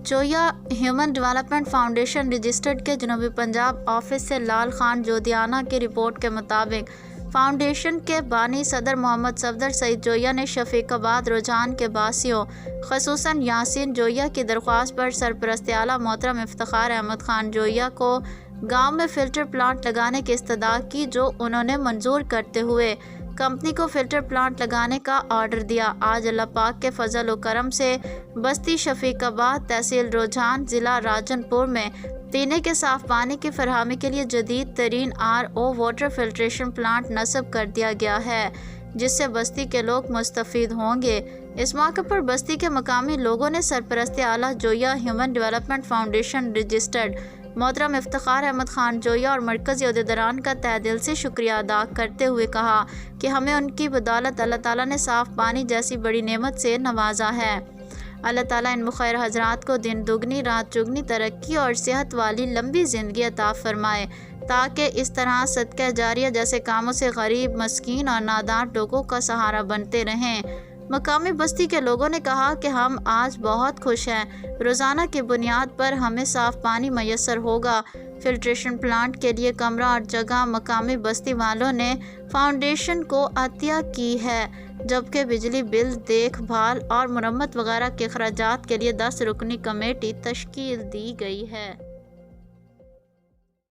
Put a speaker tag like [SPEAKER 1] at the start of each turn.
[SPEAKER 1] جویا human development foundation registered کے جنوبی Punjab office سے لال خان جودھیانہ کی رپورٹ کے مطابق فاؤنڈیشن کے بانی صدر محمد صفدر سعید جویا نے شفیق آباد رجحان کے باسیوں خصوصاً یاسین جویا کی درخواست پر سرپرست اعلیٰ محترم افتخار احمد خان جویا کو گاؤں میں فلٹر پلانٹ لگانے کی استدعا کی، جو انہوں نے منظور کرتے ہوئے کمپنی کو فلٹر پلانٹ لگانے کا آرڈر دیا۔ آج اللہ پاک کے فضل و کرم سے بستی شفیق آباد، تحصیل رجحان، ضلع راجن پور میں پینے کے صاف پانی کی فراہمی کے لیے جدید ترین RO واٹر فلٹریشن پلانٹ نصب کر دیا گیا ہے، جس سے بستی کے لوگ مستفید ہوں گے۔ اس موقع پر بستی کے مقامی لوگوں نے سرپرست اعلیٰ جویا ہیومن ڈیولپمنٹ فاؤنڈیشن رجسٹرڈ محترم افتخار احمد خان جویا اور مرکزی عہدیداران کا تہہ دل سے شکریہ ادا کرتے ہوئے کہا کہ ہمیں ان کی بدولت اللہ تعالیٰ نے صاف پانی جیسی بڑی نعمت سے نوازا ہے۔ اللہ تعالیٰ ان مخیر حضرات کو دن دگنی رات چگنی ترقی اور صحت والی لمبی زندگی عطا فرمائے، تاکہ اس طرح صدقہ جاریہ جیسے کاموں سے غریب، مسکین اور نادار لوگوں کا سہارا بنتے رہیں۔ مقامی بستی کے لوگوں نے کہا کہ ہم آج بہت خوش ہیں، روزانہ کی بنیاد پر ہمیں صاف پانی میسر ہوگا۔ فلٹریشن پلانٹ کے لیے کمرہ اور جگہ مقامی بستی والوں نے فاؤنڈیشن کو عطیہ کی ہے، جبکہ بجلی بل، دیکھ بھال اور مرمت وغیرہ کے اخراجات کے لیے 10 رکنی کمیٹی تشکیل دی گئی ہے۔